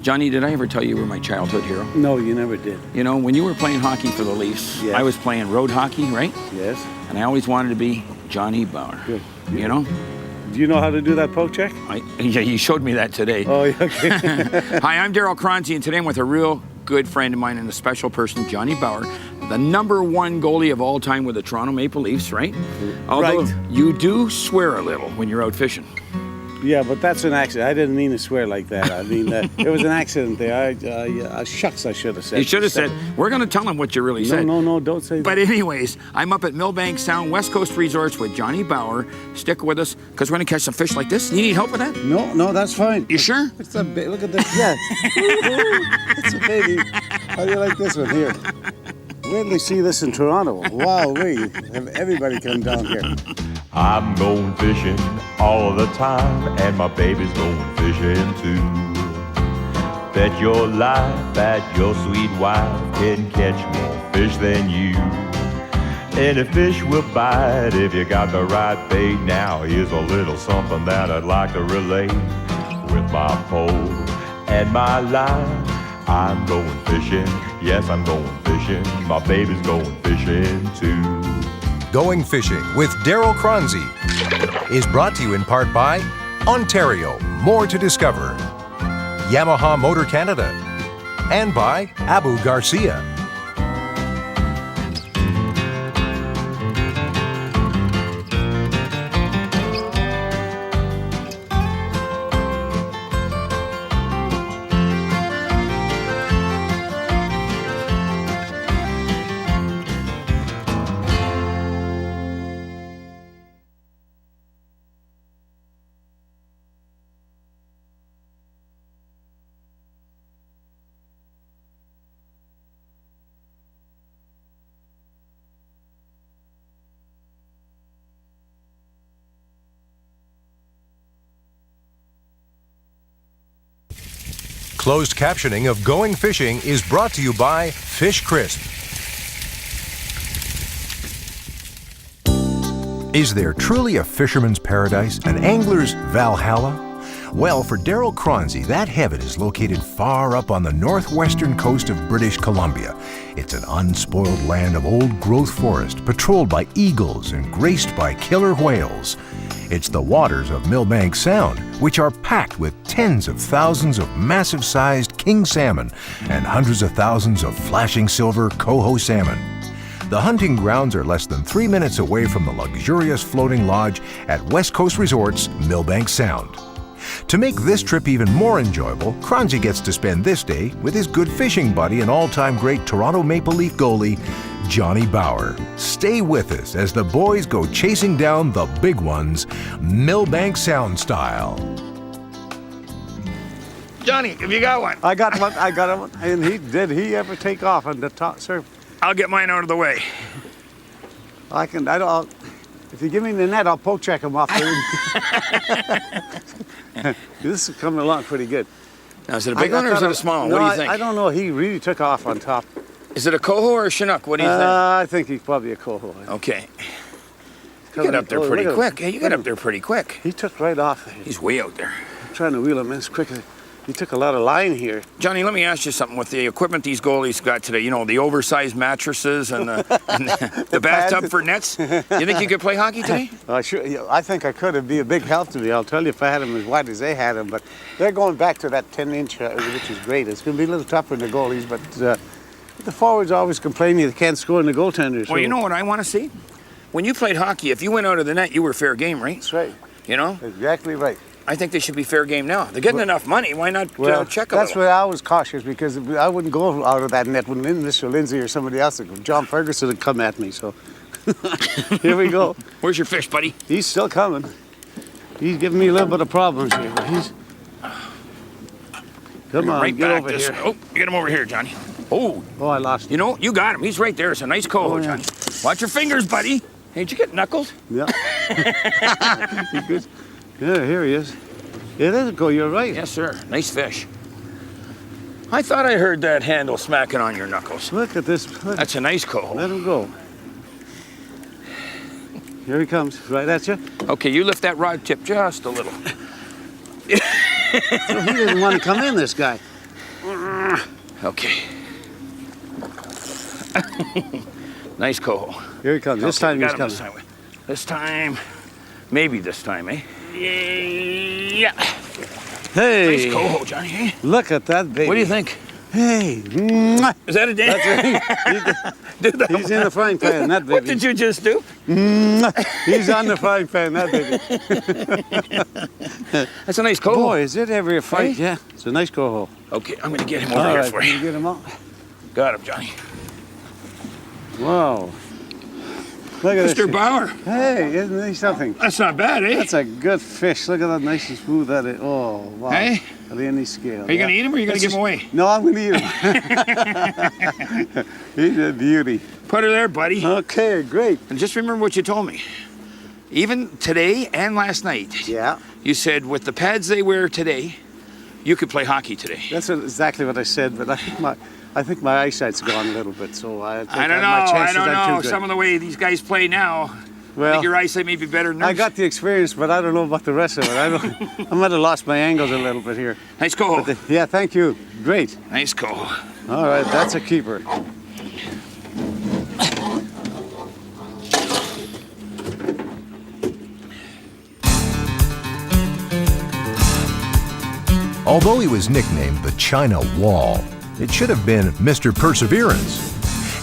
Johnny, did I ever tell you you were my childhood hero? No, you never did. You know, when you were playing hockey for the Leafs, Yes. I was playing road hockey, right? Yes. And I always wanted to be Johnny Bauer. Good. You know? Do you know how to do that poke check? Yeah, you showed me that today. Oh, yeah, okay. Hi, I'm Darryl Choronzey, and today I'm with a real good friend of mine and a special person, Johnny Bauer, the #1 goalie of all time with the Toronto Maple Leafs, right? Although you do swear a little when you're out fishing. Yeah, but that's an accident. I didn't mean to swear like that. I mean, it was an accident there. Shucks, I should have said. You should have said, we're going to tell him what you really said. No, don't say that. But anyways, I'm up at Milbanke Sound, West Coast Resorts with Johnny Bauer. Stick with us, because we're going to catch some fish like this. You need help with that? No, that's fine. You sure? It's a bit, look at this. Yeah. It's a baby. How do you like this one here? Where did they see this in Toronto? Wow, have everybody come down here. I'm going fishing all the time, and my baby's going fishing too. Bet your life that your sweet wife can catch more fish than you. Any fish will bite if you got the right bait. Now here's a little something that I'd like to relate. With my pole and my line, I'm going fishing. Yes, I'm going fishing. My baby's going fishing too. Going Fishing with Darryl Choronzey is brought to you in part by Ontario, more to discover, Yamaha Motor Canada, and by Abu Garcia. Closed captioning of Going Fishing is brought to you by Fish Crisp. Is there truly a fisherman's paradise, an angler's Valhalla? Well, for Darryl Choronzey, that heaven is located far up on the northwestern coast of British Columbia. It's an unspoiled land of old-growth forest, patrolled by eagles and graced by killer whales. It's the waters of Milbanke Sound, which are packed with tens of thousands of massive-sized king salmon and hundreds of thousands of flashing silver coho salmon. The hunting grounds are less than 3 minutes away from the luxurious floating lodge at West Coast Resorts Milbanke Sound. To make this trip even more enjoyable, Choronzey gets to spend this day with his good fishing buddy and all-time great Toronto Maple Leaf goalie, Johnny Bauer. Stay with us as the boys go chasing down the big ones, Milbanke Sound style. Johnny, have you got one? I got one. And did he ever take off on the top surf? I'll get mine out of the way. If you give me the net, I'll poke check him off. This is coming along pretty good. Now, is it a big one or is it a small one? No, what do you think? I don't know. He really took off on top. Is it a coho or a chinook? What do you think? I think he's probably a coho. Okay. You get up there pretty quick. Hey, you get up there pretty quick. He took right off. He's way out there. I'm trying to wheel him in as quick as... He took a lot of line here. Johnny, let me ask you something. With the equipment these goalies got today, you know, the oversized mattresses and the bathtub for nets, you think you could play hockey today? I think I could. It'd be a big help to me. I'll tell you if I had them as wide as they had them. But they're going back to that 10-inch, which is great. It's going to be a little tougher than the goalies, but the forwards always complaining they can't score in the goaltenders. Well, you know what I want to see? When you played hockey, if you went out of the net, you were fair game, right? That's right. You know? Exactly right. I think they should be fair game now. They're getting enough money. Why not check a little? That's why I was cautious, because I wouldn't go out of that net when Mr. Lindsay or somebody else, John Ferguson, would come at me. So here we go. Where's your fish, buddy? He's still coming. He's giving me a little bit of problems here, but he's... Come on, right get back over this here. Oh, get him over here, Johnny. Oh, I lost him. You know, you got him. He's right there. It's a nice coho, yeah. Johnny. Watch your fingers, buddy. Hey, did you get knuckled? Yeah. Yeah, here he is. Yeah, there you go. You're right. Yes, sir. Nice fish. I thought I heard that handle smacking on your knuckles. Look at this. That's a nice coho. Let him go. Here he comes, right at you. Okay, you lift that rod tip just a little. So he didn't want to come in, this guy. Okay. Nice coho. Here he comes. This time he's coming. This time, maybe this time, eh? Yeah. Hey. Nice coho, Johnny, eh? Look at that baby. What do you think? Hey. Mwah. Is that a day? That's right. He's in the frying pan, that baby. What did you just do? He's on the frying pan, that baby. That's a nice coho. Boy, is it ever a fight? Hey? Yeah, it's a nice coho. Okay, I'm gonna get him over All here right, for can you. you get him out? Got him, Johnny. Wow. Look at this. Mr. Bauer. Hey, isn't he something? That's not bad, eh? That's a good fish. Look at that nice and smooth that is. Oh, wow. Hey? At any scale. Are you gonna eat him or are you gonna give him away? No, I'm gonna eat him. He's a beauty. Put her there, buddy. Okay, great. And just remember what you told me. Even today and last night, Yeah. you said with the pads they wear today, you could play hockey today. That's exactly what I said, but I think my eyesight's gone a little bit, so I think I don't know. my I chances don't aren't too know. good. Some of the way these guys play now, I Well, think your eyesight may be better than I theirs. got the experience, but I don't know about the rest of it. I might have lost my angles a little bit here. Nice coho. Yeah, thank you. Great. Nice coho. All right, that's a keeper. Although he was nicknamed the China Wall, it should have been Mr. Perseverance.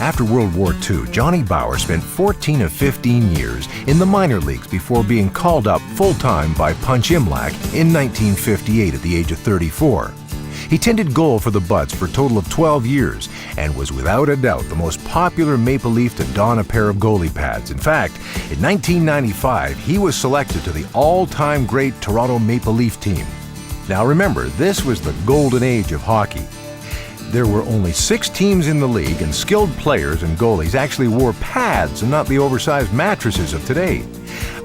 After World War II, Johnny Bauer spent 14 of 15 years in the minor leagues before being called up full-time by Punch Imlach in 1958 at the age of 34. He tended goal for the Buds for a total of 12 years and was without a doubt the most popular Maple Leaf to don a pair of goalie pads. In fact, in 1995, he was selected to the all-time great Toronto Maple Leaf team. Now remember, this was the golden age of hockey. There were only 6 teams in the league, and skilled players and goalies actually wore pads and not the oversized mattresses of today.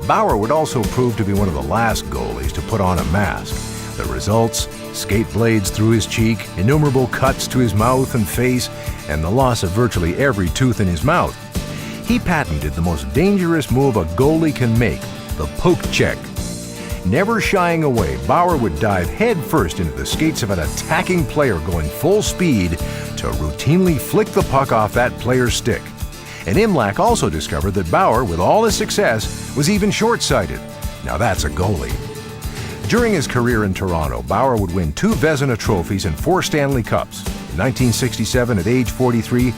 Bauer would also prove to be one of the last goalies to put on a mask. The results: skate blades through his cheek, innumerable cuts to his mouth and face, and the loss of virtually every tooth in his mouth. He patented the most dangerous move a goalie can make, the poke check. Never shying away, Bauer would dive headfirst into the skates of an attacking player going full speed to routinely flick the puck off that player's stick. And Imlach also discovered that Bauer, with all his success, was even short-sighted. Now that's a goalie. During his career in Toronto, Bauer would win 2 Vezina trophies and 4 Stanley Cups. In 1967, at age 43,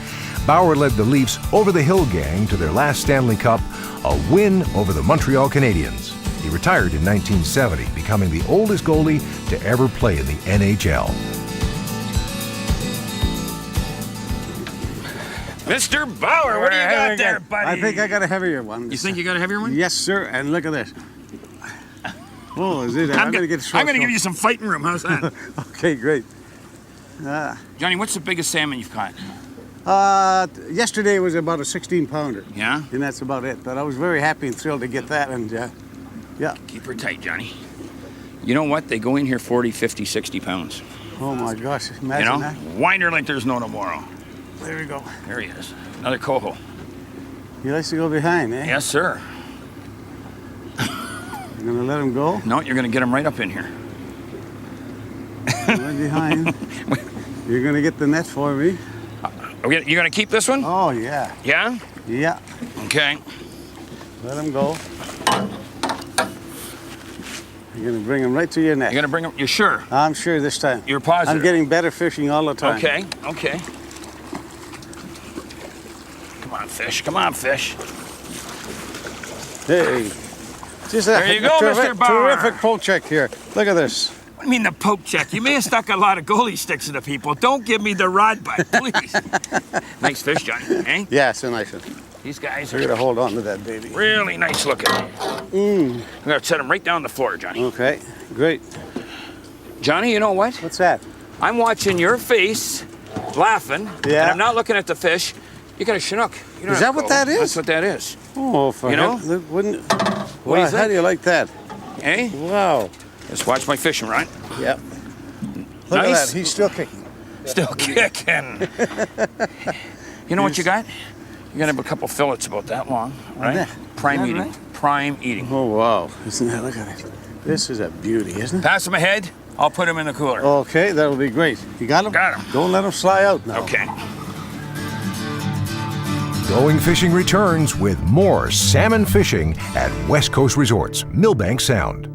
Bauer led the Leafs over the Hill Gang to their last Stanley Cup, a win over the Montreal Canadiens. He retired in 1970, becoming the oldest goalie to ever play in the NHL. Mr. Bauer, what do you got there, buddy? I think I got a heavier one. You think you got a heavier one? Yes, sir. And look at this. Oh, is it? I'm gonna going to give you some fighting room. How's that? Okay, great. Johnny, what's the biggest salmon you've caught? Yesterday was about a 16-pounder. Yeah? And that's about it. But I was very happy and thrilled to get that. And yeah. Keep her tight, Johnny. You know what? They go in here 40, 50, 60 pounds. Oh my gosh! You Imagine know? that. Wind her like there's no tomorrow. There we go. There he is. Another coho. He likes to go behind, eh? Yes, sir. You're gonna let him go? No, you're going to get him right up in here. Right behind. You're gonna get the net for me. You're going to keep this one? Oh yeah. Yeah? Yeah. Okay. Let him go. You're gonna bring him right to your net. You're going to bring him? You're sure? I'm sure this time. You're positive? I'm getting better fishing all the time. Okay, okay. Come on, fish. Come on, fish. Hey. Just There you go, Mr. Bauer. Terrific poke check here. Look at this. What do you mean the poke check? You may have stuck a lot of goalie sticks into people. Don't give me the rod butt, please. Nice fish, Johnny, eh? Yeah, it's a nice one. These guys We're are gonna hold on to that baby. really nice looking. I'm going to set them right down the floor, Johnny. Okay, great. Johnny, you know what? What's that? I'm watching your face laughing, Yeah. and I'm not looking at the fish. You got a Chinook. You don't Is have that to what go. that is? That's what that is. Oh, for You know? hell, wouldn't. What do you How think? do you like that? Eh? Wow. Just watch my fishing rod. Yep. Look at Nice. that. He's still kicking. Still kicking. You know what you got? You got to have a couple fillets about that long, right? that? Prime Is that eating. Prime eating. Oh wow! Isn't that? Look at it. This is a beauty, isn't it? Pass him ahead. I'll put them in the cooler. Okay, that'll be great. You got them? Got 'em. Don't let them fly out now. Okay. Going Fishing returns with more salmon fishing at West Coast Resorts, Milbanke Sound.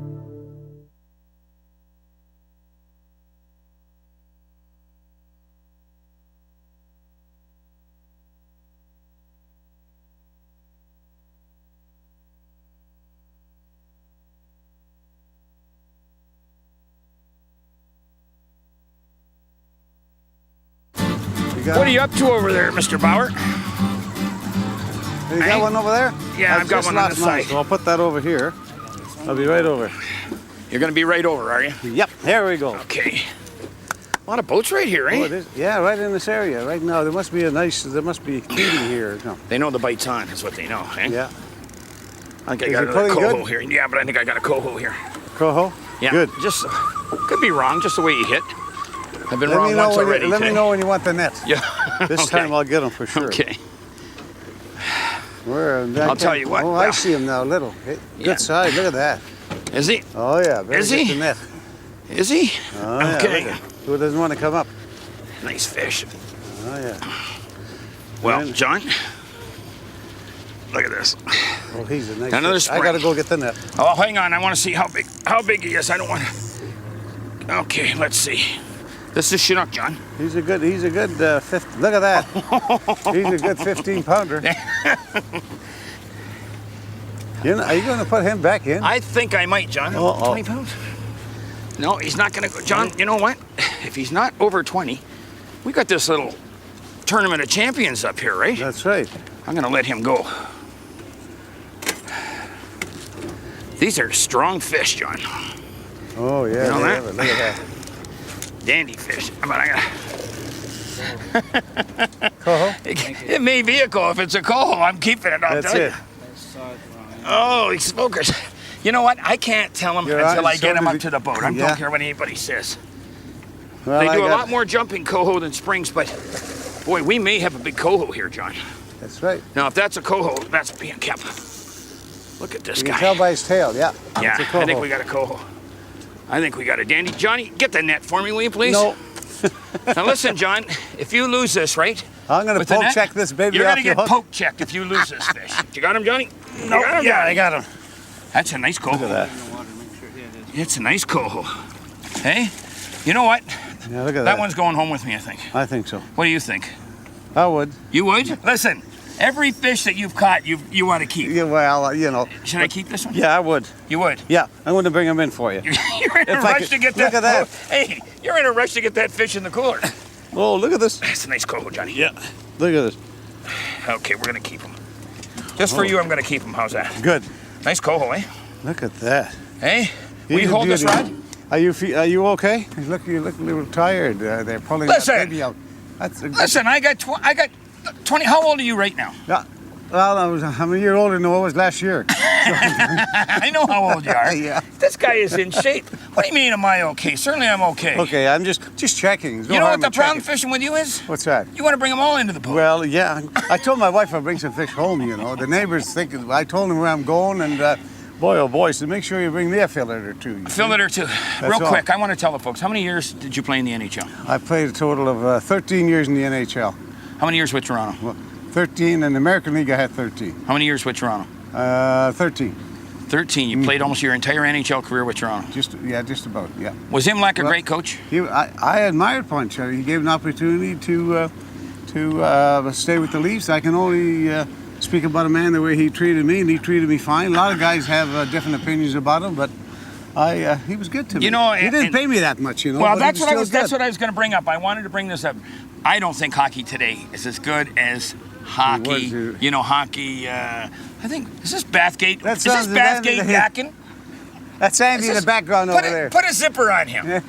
What are you up to over there, Mr. Bauer? You got one over there? Yeah, I've got one on the side. So I'll put that over here. I'll be right over. You're going to be right over, are you? Yep, here we go. Okay. A lot of boats right here, eh? Oh, it is. Yeah, right in this area. Right now, there must be feeding here. No. They know the bite's on, is what they know, eh? Yeah. I think I Is got it another pulling coho good? here. Yeah, but I think I got a coho here. Coho? Yeah. Good. Just, could be wrong, just the way you hit. I've been Let wrong me know once when already you, let today. me know when you want the net. Yeah. This Okay. time I'll get them for sure. Okay. I'll tell you what, Oh, well, I see him now, little. Good yeah. size, look at that. Is he? Oh yeah, better Is get he? the net. Is he? Oh, yeah, Okay. look at- Who doesn't want to come up? Nice fish. Oh yeah. Well, Right. John, look at this. Oh, he's a nice Another fish. I spring. gotta go get the net. Oh, hang on. I want to see how big he is. I don't want to. Okay, let's see. This is Chinook, John. He's a good fifth. Look at that. He's a good 15-pounder. Are you gonna put him back in? I think I might, John. Uh-oh. 20 pounds? No, he's not going to go. John, you know what? If he's not over 20, we got this little tournament of champions up here, right? That's right. I'm going to let him go. These are strong fish, John. Oh yeah. You know they that? have it. Look at that. Dandy fish. But I got Coho? it may be a coho. If it's a coho, I'm keeping it. I'll That's tell it. you. Oh, he's smokers. You know what? I can't tell him You're until right, I get so him did up to the boat. I Yeah. don't care what anybody says. Well, They I do a got- lot more jumping coho than springs, but boy, we may have a big coho here, John. That's right. Now, if that's a coho, that's being kept. Look at this You guy. can tell by his tail. Yeah. Yeah, It's a coho. I think we got a coho. I think we got a dandy. Johnny, get the net for me, will you, please? No. Now listen, John, if you lose this, right? I'm gonna with the poke net, check this baby You're off gonna your get hook. poke checked if you lose this fish. You got him, Johnny? No. You got him, Yeah, Johnny? I got him. That's a nice coho. Look at that. It's a nice coho. Hey, you know what? Yeah, look at that. That one's going home with me, I think. I think so. What do you think? I would. You would? Listen, every fish that you've caught, you want to keep. Yeah, well, you know. Should I keep this one? Yeah, I would. You would? Yeah, I'm going to bring him in for you. You're in a If I rush could- to get that. look at that. Hey, you're in a rush to get that fish in the cooler. Oh, look at this. That's a nice coho, Johnny. Yeah. Look at this. Okay, we're gonna keep him. Just for you, I'm gonna keep him. How's that? Good. Nice coho, eh? Look at that. Hey, will He's you a hold this beauty. rod? Are you okay? You look a little tired. They're pulling Listen. that baby out. That's a good. Listen, I got 20. How old are you right now? Yeah. Well, I'm a year older than I was last year. I know how old you are. Yeah. This guy is in shape. What do you mean, am I okay? Certainly I'm okay. Okay, I'm just checking. There's no You know harm what the in problem checking. fishing with you is? What's that? You want to bring them all into the boat. Well, yeah. I told my wife I'd bring some fish home, you know. The neighbors think, I told them where I'm going, and boy, oh boy, so make sure you bring me a fillet or two. you Fill see. it or two. Real all. quick, I want to tell the folks, how many years did you play in the NHL? I played a total of 13 years in the NHL. How many years with Toronto? Well, 13 in the American League, I had 13. How many years with Toronto? 13. 13. You played almost your entire NHL career with Toronto. Just about, yeah. Was Imlach a Well, great coach? I admired Punch. He gave an opportunity to stay with the Leafs. I can only speak about a man the way he treated me, and he treated me fine. A lot of guys have different opinions about him, but he was good to me. You know, he didn't and- pay me that much, you know. Well, but that's he what I was was. still That's good. what I was going to bring up. I wanted to bring this up. I don't think hockey today is as good as hockey. was, You know, hockey. I think is this Bathgate? That Is this sounds- Bathgate that- Yakin? That's Andy in the background over there. Put a zipper on him.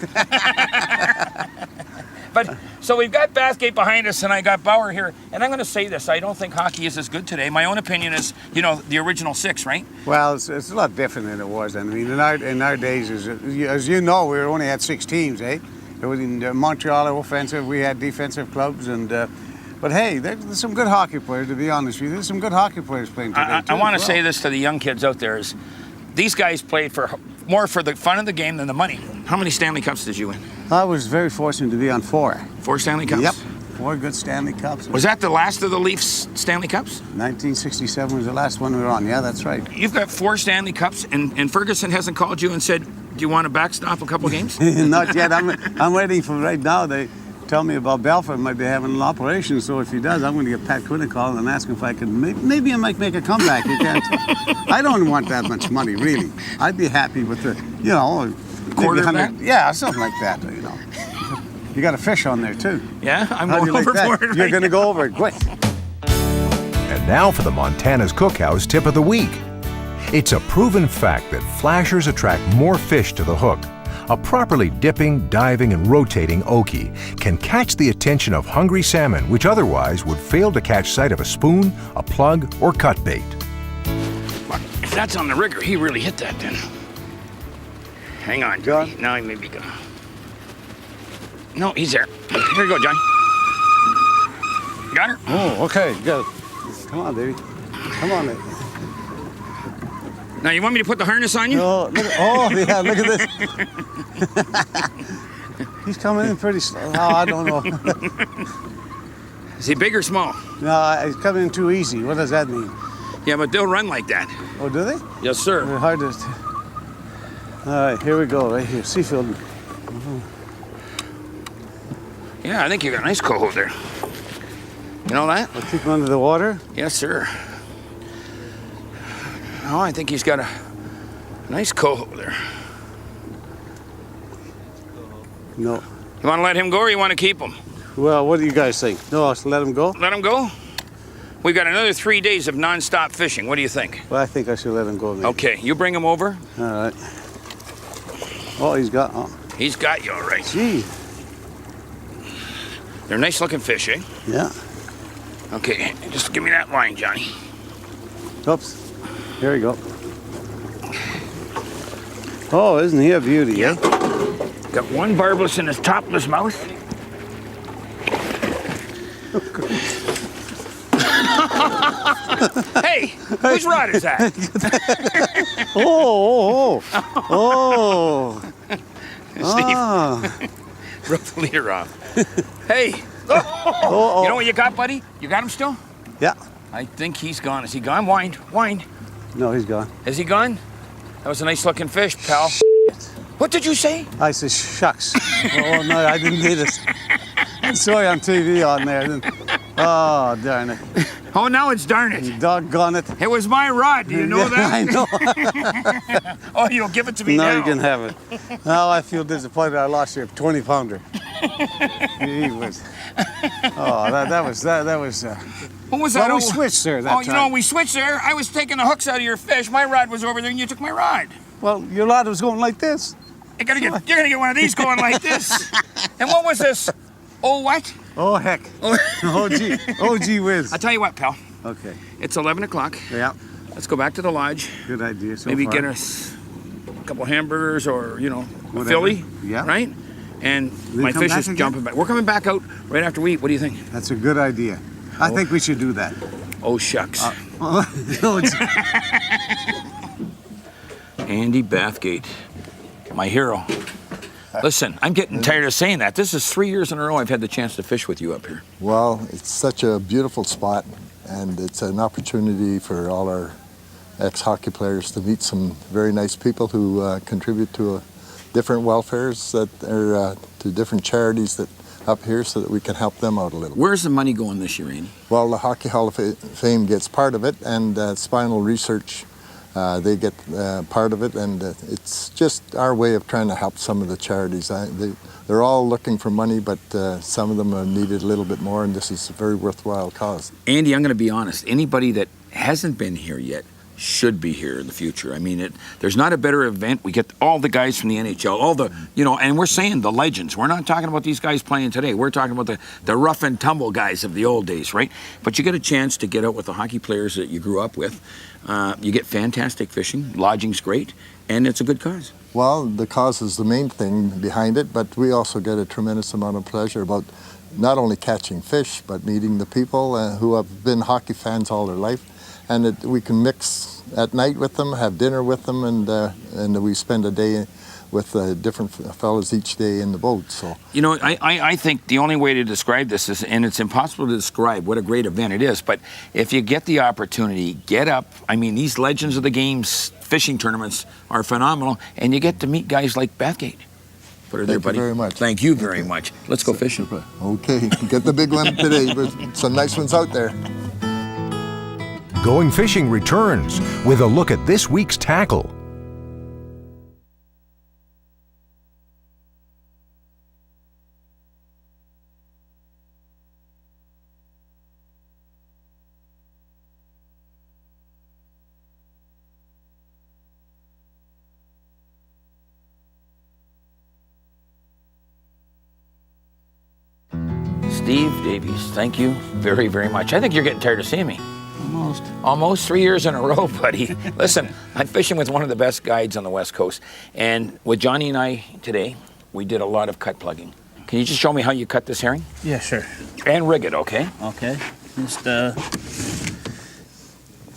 But so we've got Bathgate behind us, and I got Bauer here. And I'm going to say this: I don't think hockey is as good today. My own opinion is, you know, the original six, right? Well, it's a lot different than it was. I mean, in our days, as you know, we only had 6 teams, eh? It was in Montreal offensive. We had defensive clubs, and but hey, there's some good hockey players. To be honest with you, there's some good hockey players playing today. I want to say this to the young kids out there: is these guys played for more for the fun of the game than the money. How many Stanley Cups did you win? I was very fortunate to be on 4. 4 Stanley Cups? Yep. 4 good Stanley Cups. Was that the last of the Leafs Stanley Cups? 1967 was the last one we were on. Yeah, that's right. You've got 4 Stanley Cups, and Ferguson hasn't called you and said, do you want to backstop a couple games? Not yet. I'm waiting for right now. They tell me about Belford might be having an operation, so if he does, I'm going to give Pat Quinn a call and ask him if I can. Maybe I might make a comeback. You can't. I don't want that much money, really. I'd be happy with the, quarter of that? Yeah, something like that. You got a fish on there too. Yeah, I'm How do going you like that? overboard. You're going to go over it quick. And now for the Montana's Cookhouse tip of the week. It's a proven fact that flashers attract more fish to the hook. A properly dipping, diving, and rotating okie can catch the attention of hungry salmon, which otherwise would fail to catch sight of a spoon, a plug, or cut bait. If that's on the rigger, he really hit that then. Hang on, John. Johnny. Now he may be gone. No, he's there. Here you go, Johnny. Got her? Oh, okay. Got it. Come on, baby. Come on. Now, you want me to put the harness on you? Oh, yeah, look at this. He's coming in pretty slow. Oh, I don't know. Is he big or small? No, he's coming in too easy. What does that mean? Yeah, but they'll run like that. Oh, do they? Yes, sir. They're hard to... All right, here we go, right here. Seafield. Yeah, I think you got a nice coho there. You know that? I'll keep him under the water. Yes, sir. Oh, I think he's got a nice coho there. No. You want to let him go or you want to keep him? Well, what do you guys think? No, I'll let him go? Let him go? We've got another 3 days of non-stop fishing. What do you think? Well, I think I should let him go, maybe. Okay, you bring him over. All right. Oh, he's got... Oh. He's got you all right. Gee. They're nice looking fish, eh? Yeah. Okay, just give me that line, Johnny. Oops. Here we go. Oh, isn't he a beauty, Yeah. eh? Got one barbless in his topless mouth. Hey, whose rod is that? Oh. Steve, Ah. broke the leader off. Hey, you know what you got, buddy? You got him still? Yeah. I think he's gone. Is he gone? Wind. No, he's gone. Is he gone? That was a nice looking fish, pal. What did you say? I said, shucks. Oh, no, I didn't need it. I saw you on TV on there. Oh, darn it. Oh, now it's darn it. Doggone it. It was my rod. Do you know that? I know. Oh, you'll give it to me No, now. you can have it. Now I feel disappointed I lost your 20-pounder. He was. Oh, that was. What was that? Well, we switched there that Oh, you know, time. we switched there. I was taking the hooks out of your fish. My rod was over there, and you took my rod. Well, your rod was going like this. You're gonna get one of these going like this. And what was this? Oh, what? Oh, heck. Oh, gee whiz. I'll tell you what, pal. Okay. It's 11 o'clock. Yeah. Let's go back to the lodge. Good idea so Maybe far. get us a couple hamburgers or, a Whatever. Philly. Yeah. Right? And We my come fish back is again? jumping back. We're coming back out right after we eat. What do you think? That's a good idea. I think we should do that. Oh, shucks. Oh, Andy Bathgate, my hero. Listen, I'm getting tired of saying that. This is 3 years in a row I've had the chance to fish with you up here. Well, it's such a beautiful spot, and it's an opportunity for all our ex-hockey players to meet some very nice people who contribute to different welfares that are to different charities that up here, so that we can help them out a little. Where's the money going this year, Andy? Well, the Hockey Hall of Fame gets part of it, and Spinal Research, they get part of it, and it's just our way of trying to help some of the charities. They're all looking for money, but some of them have needed a little bit more, and this is a very worthwhile cause. Andy, I'm going to be honest. Anybody that hasn't been here yet should be here in the future. I mean, there's not a better event. We get all the guys from the NHL, all the, and we're saying the legends. We're not talking about these guys playing today. We're talking about the rough and tumble guys of the old days, right? But you get a chance to get out with the hockey players that you grew up with. You get fantastic fishing. Lodging's great, and it's a good cause. Well, the cause is the main thing behind it, but we also get a tremendous amount of pleasure about not only catching fish, but meeting the people who have been hockey fans all their life, and we can mix at night with them, have dinner with them, and we spend a day with different fellows each day in the boat. So you know, I think the only way to describe this is, and it's impossible to describe what a great event it is, but if you get the opportunity, get up. I mean, these Legends of the Games fishing tournaments are phenomenal, and you get to meet guys like Bathgate. Put her there, buddy. Thank you very much. Thank you very much. Let's go fishing. Okay, get the big one today, but some nice ones out there. Going Fishing returns with a look at this week's tackle. Steve Davies, thank you very, very much. I think you're getting tired of seeing me. Almost 3 years in a row, buddy. Listen, I'm fishing with one of the best guides on the West Coast. And with Johnny and I today, we did a lot of cut plugging. Can you just show me how you cut this herring? Yeah, sure. And rig it, okay? Okay. Just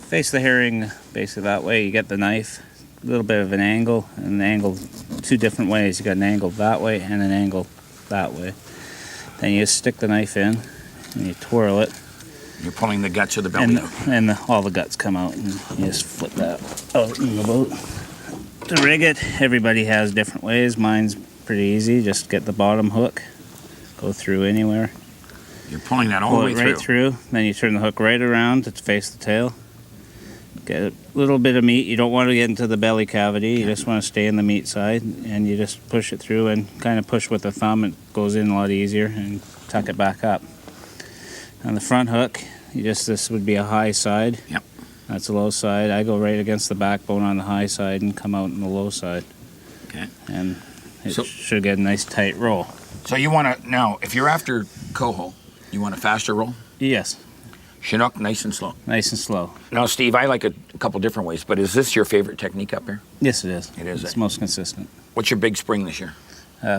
face the herring basically that way. You get the knife, a little bit of an angle, and an angle two different ways. You got an angle that way and an angle that way. Then you just stick the knife in and you twirl it. You're pulling the guts of the belly out. And all the guts come out, and you just flip that out in the boat. To rig it, everybody has different ways. Mine's pretty easy. Just get the bottom hook, go through anywhere. You're pulling that all the way through. Right through. Then you turn the hook right around to face the tail. Get a little bit of meat. You don't want to get into the belly cavity. You just want to stay in the meat side, and you just push it through and kind of push with the thumb. It goes in a lot easier, and tuck it back up. On the front hook, this would be a high side. Yep. That's a low side. I go right against the backbone on the high side and come out on the low side. Okay. And it should get a nice tight roll. So you want to, now, if you're after coho, you want a faster roll? Yes. Chinook, nice and slow. Nice and slow. Now, Steve, I like it a couple different ways, but is this your favorite technique up here? Yes, it is. It is. It's most consistent. What's your big spring this year?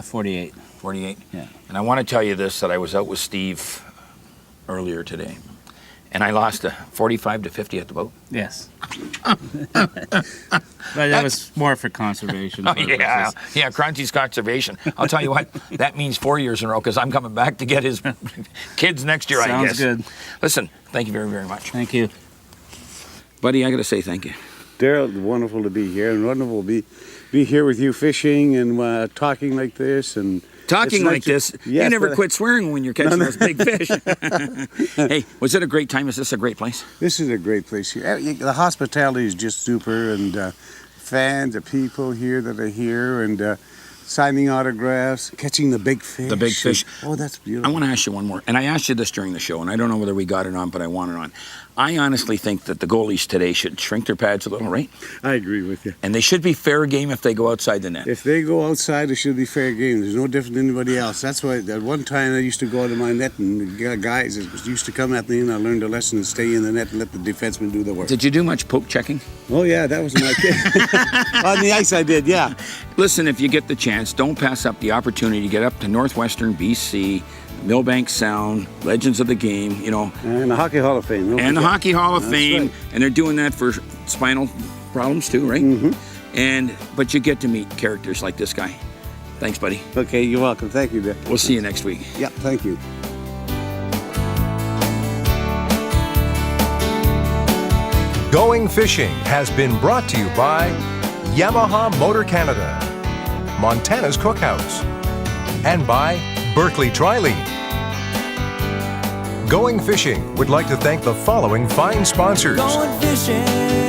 48. 48? Yeah. And I want to tell you this, that I was out with Steve earlier today, and I lost a 45 to 50 at the boat. Yes. But that was more for conservation purposes. Yeah, Choronzey's conservation. I'll tell you what, that means 4 years in a row, because I'm coming back to get his kids next year, I guess. Sounds good. Listen, thank you very, very much. Thank you. Buddy, I got to say thank you. Darryl, wonderful to be here, and wonderful to be here with you fishing and talking like this. And talking like this, yes, you never quit swearing when you're catching those big fish. Hey, was it a great time? Is this a great place? This is a great place here. The hospitality is just super, and fans, the people here that are here, and signing autographs, catching the big fish. The big fish. Oh, that's beautiful. I want to ask you one more, and I asked you this during the show, and I don't know whether we got it on, but I want it on. I honestly think that the goalies today should shrink their pads a little, right? I agree with you. And they should be fair game if they go outside the net. If they go outside, it should be fair game. There's no different than anybody else. That's why at one time I used to go out of my net, and the guys used to come at me, and I learned a lesson and stay in the net and let the defenseman do the work. Did you do much poke checking? Oh, yeah, that was my kid. On the ice I did, yeah. Listen, if you get the chance, don't pass up the opportunity to get up to northwestern BC, Milbanke Sound, Legends of the Game, you know. And the Hockey Hall of Fame. And the Hockey Hall of Fame. Right. And they're doing that for spinal problems too, right? Mm-hmm. But you get to meet characters like this guy. Thanks, buddy. Okay, you're welcome. Thank you, Dick. We'll see you next week. Yeah, thank you. Going Fishing has been brought to you by Yamaha Motor Canada, Montana's Cookhouse, and by Berkeley Tri-Lead. Going Fishing would like to thank the following fine sponsors. Going fishing.